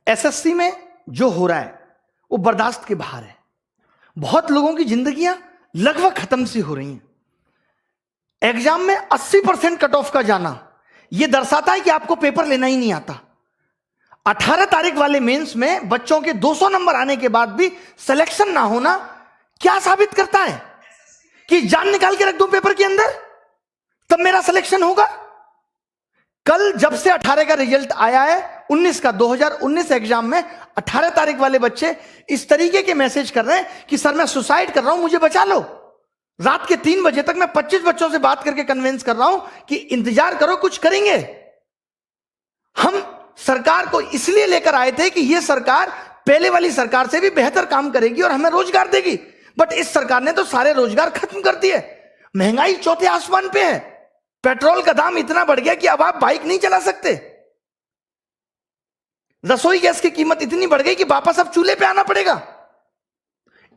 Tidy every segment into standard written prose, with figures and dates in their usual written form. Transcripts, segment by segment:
SSC में जो हो रहा है वो बर्दाश्त के बाहर है। बहुत लोगों की जिंदगियां लगभग खत्म सी हो रही हैं। एग्जाम में 80% कट ऑफ का जाना यह दर्शाता है कि आपको पेपर लेना ही नहीं आता। 18 तारीख वाले मेंस में बच्चों के 200 नंबर आने के बाद भी सिलेक्शन ना होना क्या साबित करता है? कि जान निकाल के रख दूं पेपर के अंदर तब मेरा सिलेक्शन होगा। कल जब से 18 का रिजल्ट आया है 19 का 2019 एग्जाम में 18 तारीख वाले बच्चे इस तरीके के मैसेज कर रहे हैं कि सर मैं सुसाइड कर रहा हूं, मुझे बचा लो। रात के 3 बजे तक मैं 25 बच्चों से बात करके कन्विंस कर रहा हूं कि इंतजार करो, कुछ करेंगे। हम सरकार को इसलिए लेकर आए थे कि यह सरकार पहले वाली सरकार से भी बेहतर काम करेगी और हमें रोजगार देगी, बट इस सरकार ने तो सारे रोजगार खत्म कर दिए। महंगाई चौथे आसमान पे है। पेट्रोल का दाम इतना बढ़ गया कि अब आप बाइक नहीं चला सकते। रसोई गैस की कीमत इतनी बढ़ गई कि वापस अब चूल्हे पे आना पड़ेगा।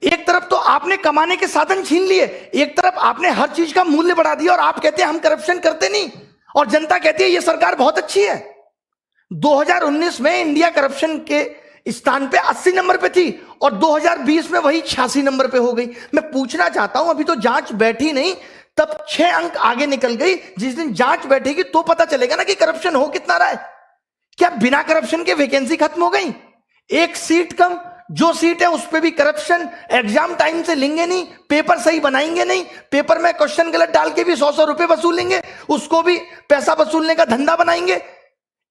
एक तरफ तो आपने कमाने के साधन छीन लिए, एक तरफ आपने हर चीज का मूल्य बढ़ा दिया और आप कहते हैं हम करप्शन करते नहीं, और जनता कहती है ये सरकार बहुत अच्छी है। 2019 में इंडिया करप्शन के स्थान पे 80 नंबर पे थी और 2020 में वही 86 नंबर पे हो गई। मैं पूछना चाहता हूं, अभी तो जांच बैठी नहीं, तब 6 अंक आगे निकल गई। जिस दिन जांच बैठेगी तो पता चलेगा ना कि करप्शन हो कितना रहा है। क्या बिना करप्शन के वैकेंसी खत्म हो गई? एक सीट कम, जो सीट है उस पे भी करप्शन। एग्जाम टाइम से लेंगे नहीं, पेपर सही बनाएंगे नहीं, पेपर में क्वेश्चन गलत डाल के भी 100 रुपए वसूलेंगे, उसको भी पैसा वसूलने का धंधा बनाएंगे।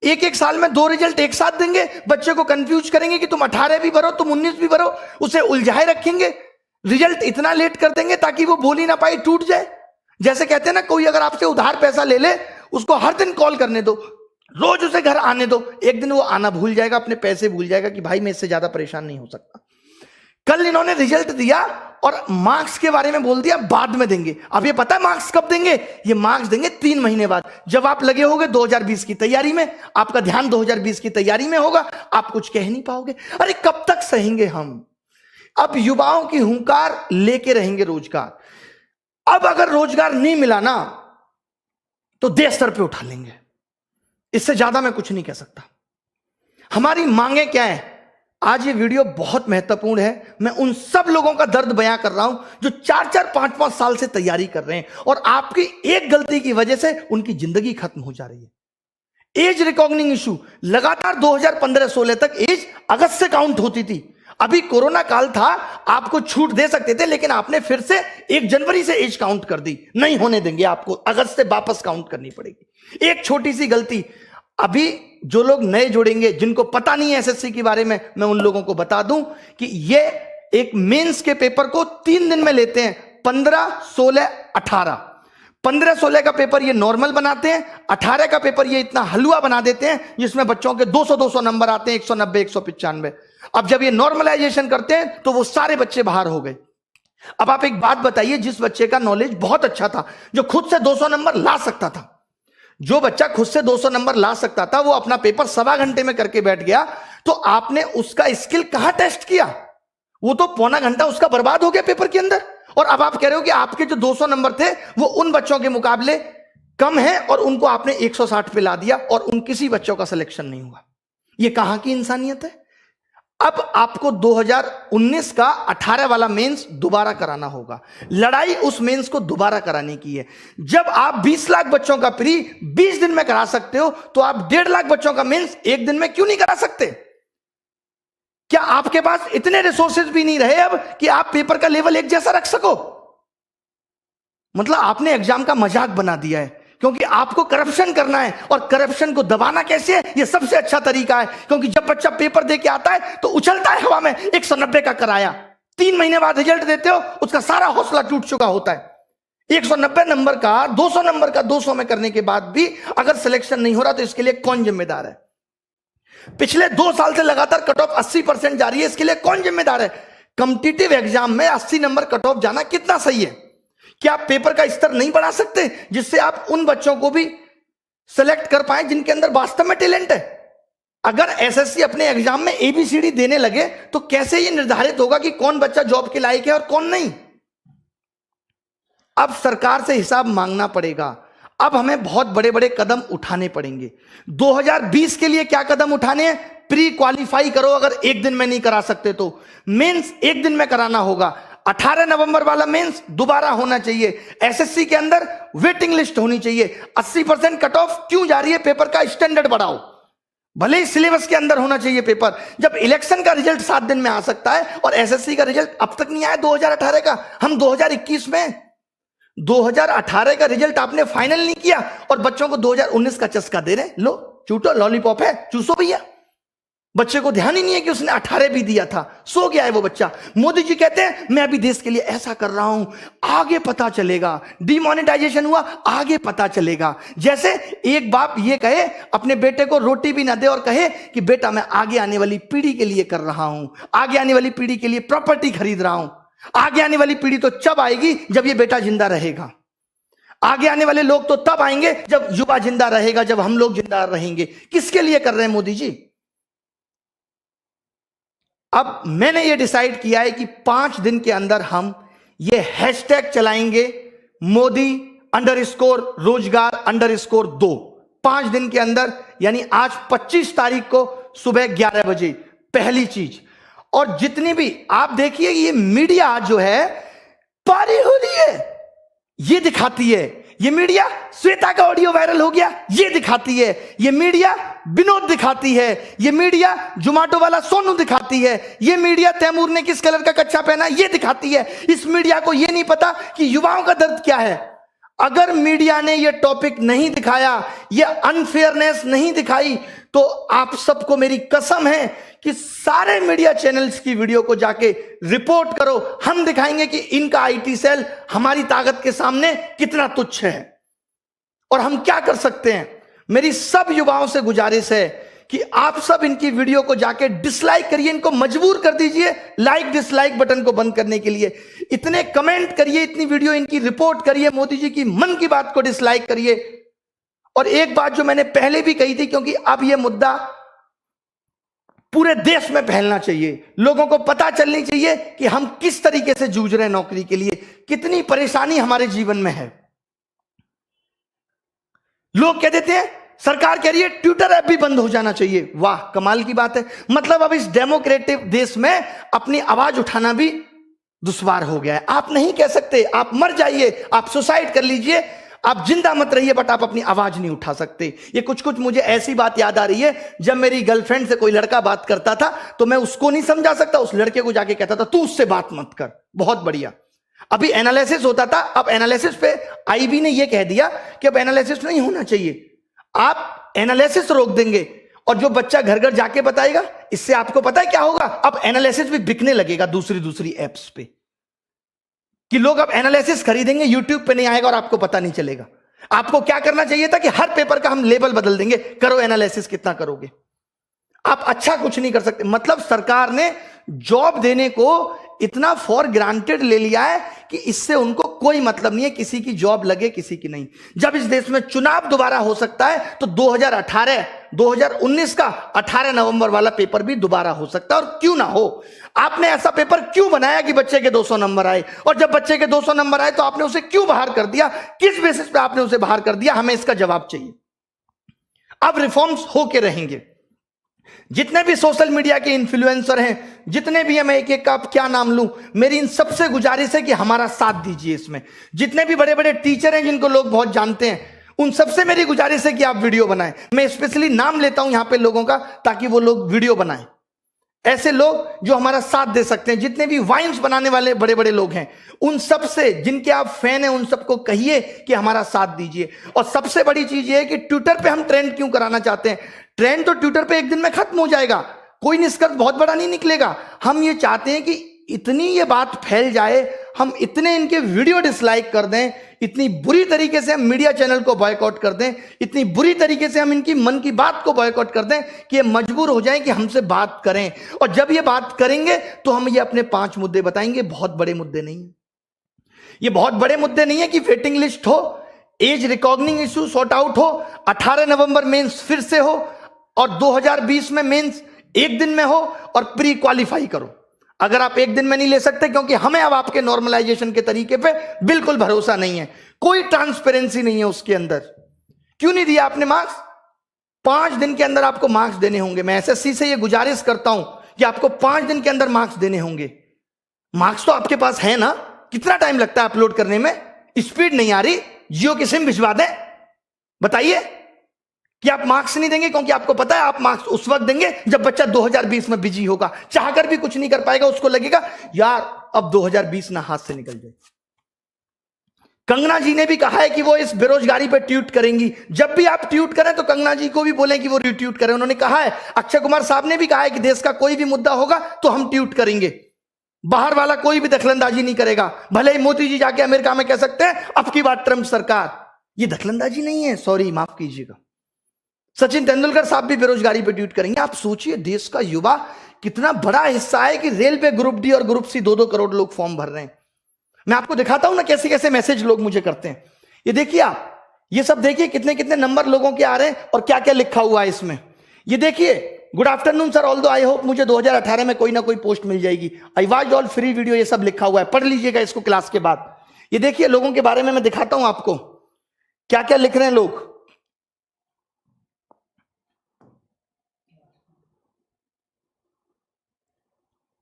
एक साल में 2 रिजल्ट एक साथ देंगे, बच्चे को कंफ्यूज करेंगे कि तुम 18 भी भरो, तुम 19 भी भरो, उसे उलझाए रखेंगे। रिजल्ट इतना लेट कर देंगे ताकि वो बोल ही ना पाए, टूट जाए। जैसे कहते हैं ना, कोई अगर आपसे उधार पैसा ले ले, उसको हर दिन कॉल करने दो, रोज उसे घर आने दो, एक दिन वो आना भूल जाएगा, अपने पैसे भूल जाएगा कि भाई मैं इससे ज्यादा परेशान नहीं हो सकता। कल इन्होंने रिजल्ट दिया और मार्क्स के बारे में बोल दिया बाद में देंगे। अब ये पता है मार्क्स कब देंगे? ये मार्क्स देंगे 3 महीने बाद, जब आप लगे होगे 2020 की तैयारी में, आपका ध्यान 2020 की तैयारी में होगा, आप कुछ कह नहीं पाओगे। अरे कब तक सहेंगे हम? अब युवाओं की हुंकार लेके रहेंगे रोजगार। अब अगर रोजगार नहीं मिला ना तो देश सर पे उठा लेंगे। इससे ज्यादा मैं कुछ नहीं कह सकता। हमारी मांगे क्या है? आज ये वीडियो बहुत महत्वपूर्ण है। मैं उन सब लोगों का दर्द बयां कर रहा हूं जो 4-4, 5-5 साल से तैयारी कर रहे हैं और आपकी एक गलती की वजह से उनकी जिंदगी खत्म हो जा रही है। एज रिकॉग्निंग इशू लगातार 2015-16 तक एज अगस्त से काउंट होती थी। अभी कोरोना काल था, आपको छूट दे सकते थे, लेकिन आपने फिर से 1 जनवरी से एज काउंट कर दी। नहीं होने देंगे, आपको अगस्त से वापस काउंट करनी पड़ेगी। एक छोटी सी गलती, अभी जो लोग नए जुड़ेंगे, जिनको पता नहीं है एसएससी के बारे में, मैं उन लोगों को बता दूं कि ये एक मेंस के पेपर को 3 दिन में लेते हैं। 15, 16, 18। 15-16 का पेपर ये नॉर्मल बनाते हैं, 18 का पेपर ये इतना हलवा बना देते हैं जिसमें बच्चों के 200-200 नंबर आते हैं, 190, 195। अब जब ये नॉर्मलाइजेशन करते हैं तो वो सारे बच्चे बाहर हो गए। अब आप एक बात बताइए, जिस बच्चे का नॉलेज बहुत अच्छा था, जो खुद से 200 नंबर ला सकता था, जो बच्चा खुद से 200 नंबर ला सकता था, वो अपना पेपर 1.25 घंटे में करके बैठ गया, तो आपने उसका स्किल कहां टेस्ट किया? वो तो पौना घंटा उसका बर्बाद हो गया पेपर के अंदर। और अब आप कह रहे हो कि आपके जो 200 नंबर थे वो उन बच्चों के मुकाबले कम है और उनको आपने 160 पे ला दिया और उन किसी बच्चों का सिलेक्शन नहीं हुआ। ये कहां की इंसानियत है? अब आपको 2019 का 18 वाला मेंस दोबारा कराना होगा। लड़ाई उस मेंस को दोबारा कराने की है। जब आप 20 लाख बच्चों का प्री 20 दिन में करा सकते हो, तो आप 1.5 लाख बच्चों का मेंस 1 दिन में क्यों नहीं करा सकते? क्या आपके पास इतने रिसोर्सेज भी नहीं रहे अब कि आप पेपर का लेवल एक जैसा रख सको? मतलब आपने एग्जाम का मजाक बना दिया है, क्योंकि आपको करप्शन करना है। और करप्शन को दबाना कैसे है? यह सबसे अच्छा तरीका है, क्योंकि जब बच्चा पेपर दे के आता है तो उछलता है हवा में, 190 का कराया। 3 महीने बाद रिजल्ट देते हो, उसका सारा हौसला टूट चुका होता है। 190 नंबर का 200 नंबर का 200 में करने के बाद भी अगर सिलेक्शन नहीं हो रहा तो इसके लिए कौन जिम्मेदार है? पिछले 2 साल से लगातार कट ऑफ 80% जा रही है, इसके लिए कौन जिम्मेदार है? कॉम्पिटिटिव एग्जाम में 80 नंबर कट ऑफ जाना कितना सही है? क्या आप पेपर का स्तर नहीं बढ़ा सकते जिससे आप उन बच्चों को भी सिलेक्ट कर पाए जिनके अंदर वास्तव में टैलेंट है? अगर एसएससी अपने एग्जाम में एबीसीडी देने लगे तो कैसे यह निर्धारित होगा कि कौन बच्चा जॉब के लायक है और कौन नहीं? अब सरकार से हिसाब मांगना पड़ेगा। अब हमें बहुत बड़े बड़े कदम उठाने पड़ेंगे। 2020 के लिए क्या कदम उठाने हैं? प्री क्वालिफाई करो अगर एक दिन में नहीं करा सकते तो। मेंस एक दिन में कराना होगा। 18 नवंबर वाला मेंस दोबारा होना चाहिए। एसएससी के अंदर वेटिंग लिस्ट होनी चाहिए। 80% कट ऑफ क्यों जा रही है? पेपर का स्टैंडर्ड बढ़ाओ, भले ही सिलेबस के अंदर होना चाहिए पेपर। जब इलेक्शन का रिजल्ट 7 दिन में आ सकता है और एसएससी का रिजल्ट अब तक नहीं आया 2018 का, हम 2021 में 2018 का रिजल्ट आपने फाइनल नहीं किया और बच्चों को 2019 का चस्का दे रहे। लो चूटो, लॉलीपॉप है, चूसो भैया। बच्चे को ध्यान ही नहीं है कि उसने 18 भी दिया था, सो गया है वो बच्चा। मोदी जी कहते हैं मैं अभी देश के लिए ऐसा कर रहा हूं, आगे पता चलेगा। डिमोनेटाइजेशन हुआ, आगे पता चलेगा। जैसे एक बाप ये कहे अपने बेटे को रोटी भी ना दे और कहे कि बेटा मैं आगे आने वाली पीढ़ी के लिए कर रहा हूं, आगे आने वाली पीढ़ी के लिए प्रॉपर्टी खरीद रहा हूं। आगे आने वाली पीढ़ी तो जब आएगी जब ये बेटा जिंदा रहेगा। आगे आने वाले लोग तो तब आएंगे जब युवा जिंदा रहेगा, जब हम लोग जिंदा रहेंगे। किसके लिए कर रहे हैं मोदी जी? अब मैंने ये डिसाइड किया है कि 5 दिन के अंदर हम ये हैशटैग चलाएंगे, मोदी_रोजगार_2। 5 दिन के अंदर, यानी आज 25 तारीख को सुबह 11 बजे पहली चीज। और जितनी भी आप देखिए ये मीडिया जो है पारी हो रही है, ये दिखाती है। ये मीडिया श्वेता का ऑडियो वायरल हो गया, ये दिखाती है। ये मीडिया विनोद दिखाती है। ये मीडिया जोमेटो वाला सोनू दिखाती है। ये मीडिया तैमूर ने किस कलर का कच्छा पहना, ये दिखाती है। इस मीडिया को ये नहीं पता कि युवाओं का दर्द क्या है। अगर मीडिया ने ये टॉपिक नहीं दिखाया, ये अनफेयरनेस नहीं दिखाई, तो आप सबको मेरी कसम है कि सारे मीडिया चैनल्स की वीडियो को जाके रिपोर्ट करो। हम दिखाएंगे कि इनका आईटी सेल हमारी ताकत के सामने कितना तुच्छ है और हम क्या कर सकते हैं। मेरी सब युवाओं से गुजारिश है कि आप सब इनकी वीडियो को जाके डिसलाइक करिए, इनको मजबूर कर दीजिए लाइक डिसलाइक बटन को बंद करने के लिए। इतने कमेंट करिए, इतनी वीडियो इनकी रिपोर्ट करिए, मोदी जी की मन की बात को डिसलाइक करिए। और एक बात जो मैंने पहले भी कही थी, क्योंकि अब यह मुद्दा पूरे देश में फैलना चाहिए, लोगों को पता चलनी चाहिए कि हम किस तरीके से जूझ रहे हैं नौकरी के लिए, कितनी परेशानी हमारे जीवन में है। लोग कह देते हैं सरकार कह रही है ट्विटर ऐप भी बंद हो जाना चाहिए। वाह, कमाल की बात है। मतलब अब इस डेमोक्रेटिक देश में अपनी आवाज उठाना भी दुश्वार हो गया है। आप नहीं कह सकते, आप मर जाइए, आप सुसाइड कर लीजिए, आप जिंदा मत रहिए, बट आप अपनी आवाज नहीं उठा सकते। ये कुछ कुछ मुझे ऐसी बात याद आ रही है, जब मेरी गर्लफ्रेंड से कोई लड़का बात करता था तो मैं उसको नहीं समझा सकता, उस लड़के को जाके कहता था तू उससे बात मत कर। बहुत बढ़िया। अभी एनालिसिस होता था, अब एनालिसिस पे आईबी ने यह कह दिया कि अब एनालिसिस नहीं होना चाहिए, आप एनालिसिस रोक देंगे और जो बच्चा घर घर जाके बताएगा, इससे आपको पता है क्या होगा, अब एनालिसिस भी बिकने लगेगा दूसरी एप्स पे, कि लोग अब एनालिसिस खरीदेंगे, यूट्यूब पे नहीं आएगा और आपको पता नहीं चलेगा। आपको क्या करना चाहिए था कि हर पेपर का हम लेबल बदल देंगे, करो एनालिसिस, कितना करोगे। आप अच्छा कुछ नहीं कर सकते। मतलब सरकार ने जॉब देने को इतना फॉर ग्रांटेड ले लिया है कि इससे उनको कोई मतलब नहीं है, किसी की जॉब लगे किसी की नहीं। जब इस देश में चुनाव दोबारा हो सकता है तो 2019 का 18 नवंबर वाला पेपर भी दोबारा हो सकता है, और क्यों ना हो। आपने ऐसा पेपर क्यों बनाया कि बच्चे के 200 नंबर आए, और जब बच्चे के 200 नंबर आए तो आपने उसे क्यों बाहर कर दिया, किस बेसिस पे आपने उसे बाहर कर दिया, हमें इसका जवाब चाहिए। अब रिफॉर्म्स होके रहेंगे। जितने भी सोशल मीडिया के इन्फ्लुएंसर हैं, जितने भी, मैं एक एक का क्या नाम लूं, मेरी इन सबसे गुजारिश है कि हमारा साथ दीजिए इसमें। जितने भी बड़े बड़े टीचर हैं जिनको लोग बहुत जानते हैं, उन सबसे मेरी गुजारिश है कि आप वीडियो बनाएं। मैं स्पेशली नाम लेता हूं यहां पे लोगों का, ताकि वो लोग वीडियो बनाएं। ऐसे लोग जो हमारा साथ दे सकते हैं, जितने भी वाइन्स बनाने वाले बड़े बड़े लोग हैं, उन सब से जिनके आप फैन हैं, उन सबको कहिए कि हमारा साथ दीजिए। और सबसे बड़ी चीज ये है कि ट्विटर पे हम ट्रेंड क्यों कराना चाहते हैं। ट्रेंड तो ट्विटर पे एक दिन में खत्म हो जाएगा, कोई निष्कर्ष बहुत बड़ा नहीं निकलेगा। हम ये चाहते हैं कि इतनी ये बात फैल जाए, हम इतने इनके वीडियो डिसलाइक कर दें, इतनी बुरी तरीके से हम मीडिया चैनल को बॉयकॉट कर दें, इतनी बुरी तरीके से हम इनकी मन की बात को बॉयकॉट कर दें कि ये मजबूर हो जाएं कि हमसे बात करें। और जब ये बात करेंगे तो हम ये अपने 5 मुद्दे बताएंगे। बहुत बड़े मुद्दे नहीं है ये, बहुत बड़े मुद्दे नहीं है कि वेटिंग लिस्ट हो, as recognizing issue sort out हो, 18 नवंबर मेंस फिर से हो, और 2020 में मेंस एक दिन में हो, और प्री क्वालिफाई करो। अगर आप एक दिन में नहीं ले सकते, क्योंकि हमें अब आपके नॉर्मलाइजेशन के तरीके पे बिल्कुल भरोसा नहीं है, कोई ट्रांसपेरेंसी नहीं है उसके अंदर। क्यों नहीं दिया आपने मार्क्स? 5 दिन के अंदर आपको मार्क्स देने होंगे। मैं एसएससी से ये गुजारिश करता हूं कि आपको 5 दिन के अंदर मार्क्स देने होंगे। मार्क्स तो आपके पास है ना, कितना टाइम लगता है अपलोड करने में? स्पीड नहीं आ रही, जियो की सिम भिजवा दें? बताइए कि आप मार्क्स नहीं देंगे, क्योंकि आपको पता है आप मार्क्स उस वक्त देंगे जब बच्चा 2020 में बिजी होगा, चाहकर भी कुछ नहीं कर पाएगा, उसको लगेगा यार अब 2020 ना हाथ से निकल जाए। कंगना जी ने भी कहा है कि वो इस बेरोजगारी पर ट्वीट करेंगी। जब भी आप ट्वीट करें तो कंगना जी को भी बोलें कि वो रिट्वीट करें। उन्होंने कहा है, अक्षय कुमार साहब ने भी कहा है कि देश का कोई भी मुद्दा होगा तो हम ट्वीट करेंगे, बाहर वाला कोई भी दखलंदाजी नहीं करेगा। भले ही मोदी जी जाके अमेरिका में कह सकते हैं अब की बात ट्रंप सरकार, ये दखलंदाजी नहीं है, सॉरी माफ कीजिएगा। सचिन तेंदुलकर साहब भी बेरोजगारी पर ट्वीट करेंगे। आप सोचिए देश का युवा कितना बड़ा हिस्सा है कि रेलवे ग्रुप डी और ग्रुप सी 2-2 करोड़ लोग फॉर्म भर रहे हैं। मैं आपको दिखाता हूं ना कैसे कैसे मैसेज लोग मुझे करते हैं। ये देखिए आप, ये सब देखिए कितने कितने नंबर लोगों के आ रहे हैं और क्या क्या लिखा हुआ है इसमें। ये देखिए, good afternoon sir, although I hope मुझे 2018 में कोई ना कोई पोस्ट मिल जाएगी, I watch all free video, ये सब लिखा हुआ है, पढ़ लीजिएगा इसको क्लास के बाद। ये देखिए लोगों के बारे में मैं दिखाता हूं आपको क्या क्या लिख रहे हैं लोग।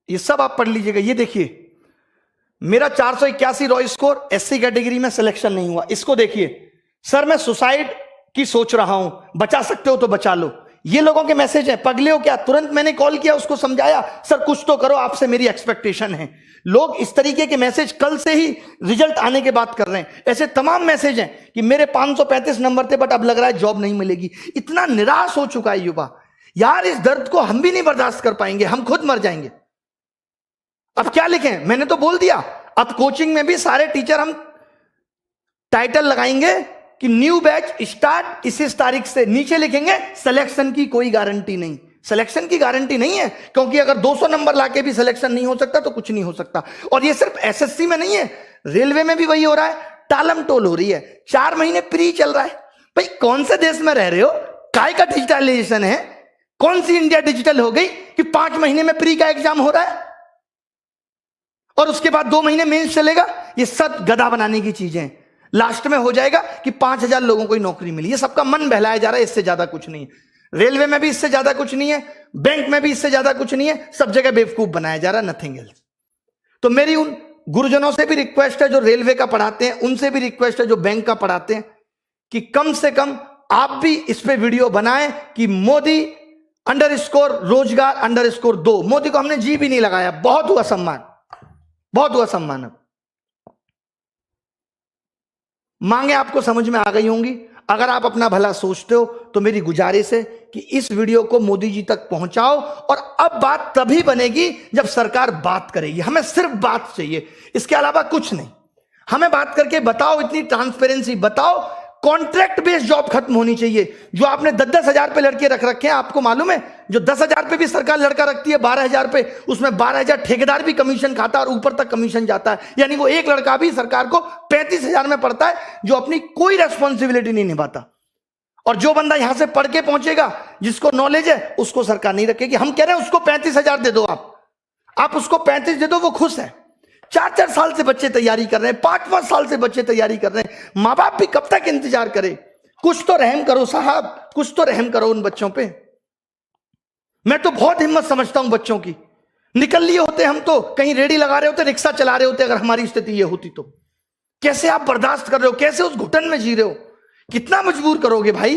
ये सब आप पढ़ लीजिएगा। ये देखिए, मेरा 481 रॉ स्कोर, एससी कैटेगरी में सिलेक्शन नहीं हुआ। इसको देखिए, सर मैं सुसाइड की सोच रहा हूं, बचा सकते हो तो बचा लो। ये लोगों के मैसेज है। पगले हो क्या? तुरंत मैंने कॉल किया, उसको समझाया, सर कुछ तो करो, आपसे मेरी एक्सपेक्टेशन है। लोग इस तरीके के मैसेज कल से ही रिजल्ट आने के बाद कर रहे हैं। ऐसे तमाम मैसेज हैं कि मेरे 535 नंबर थे बट अब लग रहा है जॉब नहीं मिलेगी। इतना निराश हो चुका है युवा, यार इस दर्द को हम भी नहीं बर्दाश्त कर पाएंगे, हम खुद मर जाएंगे। अब क्या लिखें? मैंने तो बोल दिया, अब कोचिंग में भी सारे टीचर हम टाइटल लगाएंगे कि न्यू बैच स्टार्ट इस तारीख से, नीचे लिखेंगे सिलेक्शन की कोई गारंटी नहीं। सिलेक्शन की गारंटी नहीं है, क्योंकि अगर 200 नंबर लाके भी सिलेक्शन नहीं हो सकता तो कुछ नहीं हो सकता। और ये सिर्फ एसएससी में नहीं है, रेलवे में भी वही हो रहा है, टालम टोल हो रही है। 4 महीने प्री चल रहा है। भाई कौन से देश में रह रहे हो? काय का डिजिटलाइजेशन है? कौन सी इंडिया डिजिटल हो गई कि 5 महीने में प्री का एग्जाम हो रहा है और उसके बाद 2 महीने मेंस चलेगा? ये सब गधा बनाने की चीजें। लास्ट में हो जाएगा कि 5000 लोगों को नौकरी मिली। ये सबका मन बहलाया जा रहा है, इससे ज्यादा कुछ नहीं है। रेलवे में भी इससे ज्यादा कुछ नहीं है, बैंक में भी इससे ज्यादा कुछ नहीं है, सब जगह बेवकूफ बनाया जा रहा है, नथिंग एल्स। तो मेरी उन गुरुजनों से भी रिक्वेस्ट है जो रेलवे का पढ़ाते हैं, उनसे भी रिक्वेस्ट है जो बैंक का पढ़ाते हैं, कि कम से कम आप भी इस पे वीडियो बनाएं कि मोदी _ रोजगार _ 2। मोदी को हमने जी भी नहीं लगाया, बहुत हुआ सम्मान, बहुत हुआ सम्मान। अब मांगे आपको समझ में आ गई होंगी। अगर आप अपना भला सोचते हो तो मेरी गुजारिश है कि इस वीडियो को मोदी जी तक पहुंचाओ। और अब बात तभी बनेगी जब सरकार बात करेगी। हमें सिर्फ बात चाहिए, इसके अलावा कुछ नहीं। हमें बात करके बताओ, इतनी ट्रांसपेरेंसी बताओ। कॉन्ट्रैक्ट बेस्ड जॉब खत्म होनी चाहिए। जो आपने 10-10 हजार पे लड़के रख रखे हैं, आपको मालूम है जो 10 हजार पे भी सरकार लड़का रखती है, 12 हजार पे, उसमें 12 हजार ठेकेदार भी कमीशन खाता है और ऊपर तक कमीशन जाता है। यानी वो एक लड़का भी सरकार को 35 हजार में पड़ता है, जो अपनी कोई रेस्पॉन्सिबिलिटी नहीं निभाता। और जो बंदा यहां से पढ़ के पहुंचेगा, जिसको नॉलेज है, उसको सरकार नहीं रखेगी। हम कह रहे हैं उसको 35 हजार दे दो, आप उसको 35 दे दो, वो खुश है। 4-4 साल से बच्चे तैयारी कर रहे हैं, 5-5 साल से बच्चे तैयारी कर रहे हैं। माँ बाप भी कब तक इंतजार करे? कुछ तो रहम करो साहब, कुछ तो रहम करो उन बच्चों पे। मैं तो बहुत हिम्मत समझता हूं बच्चों की। निकल लिए होते हम तो, कहीं रेडी लगा रहे होते, रिक्शा चला रहे होते, अगर हमारी स्थिति ये होती तो। कैसे आप बर्दाश्त कर रहे हो? कैसे उस घुटन में जी रहे हो? कितना मजबूर करोगे भाई?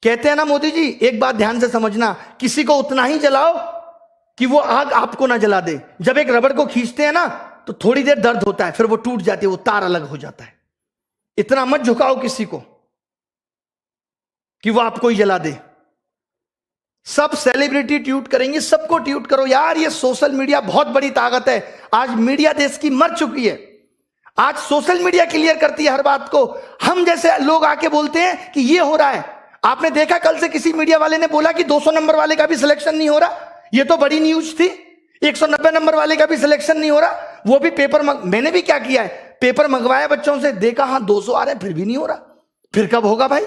कहते हैं ना मोदी जी, एक बात ध्यान से समझना, किसी को उतना ही जलाओ कि वो आग आपको ना जला दे। जब एक रबड़ को खींचते हैं ना तो थोड़ी देर दर्द होता है, फिर वो टूट जाती है, वो तार अलग हो जाता है। इतना मत झुकाओ किसी को कि वो आपको ही जला दे। सब सेलिब्रिटी ट्वीट करेंगे, सबको ट्वीट करो यार। ये सोशल मीडिया बहुत बड़ी ताकत है। आज मीडिया देश की मर चुकी है। आज सोशल मीडिया क्लियर करती है हर बात को। हम जैसे लोग आके बोलते हैं कि ये हो रहा है। आपने देखा कल से किसी मीडिया वाले ने बोला कि 200 नंबर वाले का भी सिलेक्शन नहीं हो रहा। ये तो बड़ी न्यूज थी। 190 नंबर वाले का भी सिलेक्शन नहीं हो रहा, वो भी पेपर मैंने भी क्या किया है, पेपर मंगवाया बच्चों से, देखा हाँ 200 आ रहे हैं, फिर भी नहीं हो रहा। फिर कब होगा भाई?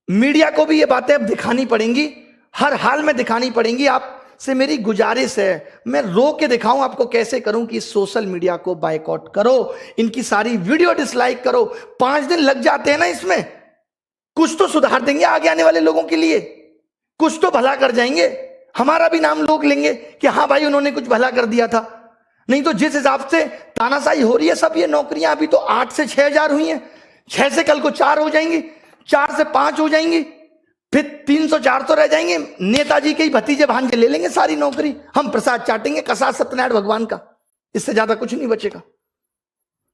मीडिया को भी ये बातें अब दिखानी पड़ेंगी, हर हाल में दिखानी पड़ेंगी। आपसे मेरी गुजारिश है, मैं रो के दिखाऊं आपको कैसे करूं कि सोशल मीडिया को बायकॉट करो, इनकी सारी वीडियो डिसलाइक करो। 5 दिन लग जाते हैं ना इसमें, कुछ तो सुधार देंगे आगे आने वाले लोगों के लिए, कुछ तो भला कर जाएंगे, हमारा भी नाम लोग लेंगे कि हाँ भाई उन्होंने कुछ भला कर दिया था। नहीं तो जिस हिसाब से तानाशाही हो रही है, सब ये नौकरियां अभी तो 8 से 6,000 हुई हैं, 6 से कल को 4 हो जाएंगी, 4 से 5 हो जाएंगी, फिर 300-400 रह जाएंगे। नेताजी के ही भतीजे भांजे ले लेंगे सारी नौकरी, हम प्रसाद चाटेंगे कसा सत्यनारायण भगवान का, इससे ज्यादा कुछ नहीं बचेगा।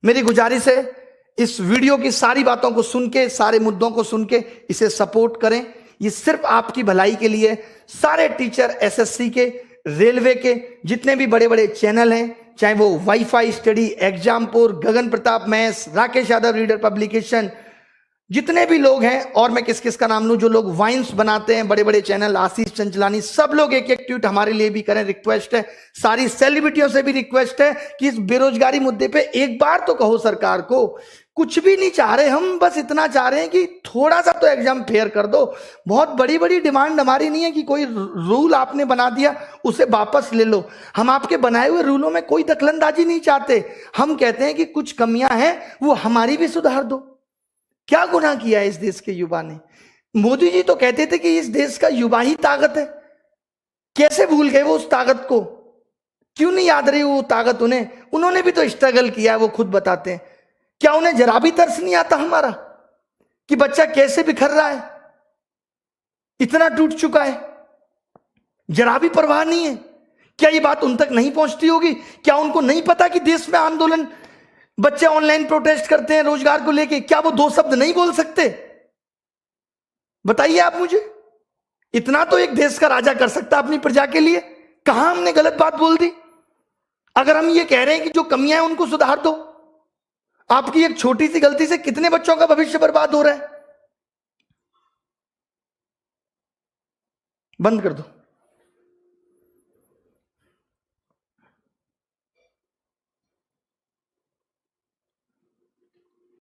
मेरी गुजारिश है इस वीडियो की सारी बातों को सुन के, सारे मुद्दों को सुन के इसे सपोर्ट करें, ये सिर्फ आपकी भलाई के लिए। सारे टीचर एसएससी के, रेलवे के, जितने भी बड़े बड़े चैनल हैं, चाहे वो wifi study, Exampur, Gagan Pratap maths, Rakesh Yadav reader publication, जितने भी लोग हैं, और मैं किस किस का नाम लूं, जो लोग वाइन्स बनाते हैं, बड़े बड़े चैनल, आशीष चंचलानी, सब लोग एक एक ट्वीट हमारे लिए भी करें, रिक्वेस्ट है। सारी सेलिब्रिटियों से भी रिक्वेस्ट है कि इस बेरोजगारी मुद्दे पे एक बार तो कहो सरकार को। कुछ भी नहीं चाह रहे हम, बस इतना चाह रहे हैं कि थोड़ा सा तो एग्जाम फेयर कर दो। बहुत बड़ी बड़ी डिमांड हमारी नहीं है कि कोई रूल आपने बना दिया उसे वापस ले लो। हम आपके बनाए हुए रूलों में कोई दखलंदाजी नहीं चाहते, हम कहते हैं कि कुछ कमियां हैं वो हमारी भी सुधार दो। क्या गुनाह किया है इस देश के युवा ने? मोदी जी तो कहते थे कि इस देश का युवा ही ताकत है, कैसे भूल गए वो उस ताकत को? क्यों नहीं याद रही वो ताकत उन्हें? उन्होंने भी तो स्ट्रगल किया है, वो खुद बताते हैं। क्या उन्हें जरा भी तरस नहीं आता हमारा कि बच्चा कैसे बिखर रहा है, इतना टूट चुका है? जरा भी परवाह नहीं है? क्या ये बात उन तक नहीं पहुंचती होगी? क्या उनको नहीं पता कि देश में आंदोलन, बच्चे ऑनलाइन प्रोटेस्ट करते हैं रोजगार को लेके, क्या वो 2 शब्द नहीं बोल सकते? बताइए आप मुझे। इतना तो एक देश का राजा कर सकता अपनी प्रजा के लिए। कहां हमने गलत बात बोल दी? अगर हम ये कह रहे हैं कि जो कमियां हैं उनको सुधार दो, आपकी एक छोटी सी गलती से कितने बच्चों का भविष्य बर्बाद हो रहा है? बंद कर दो।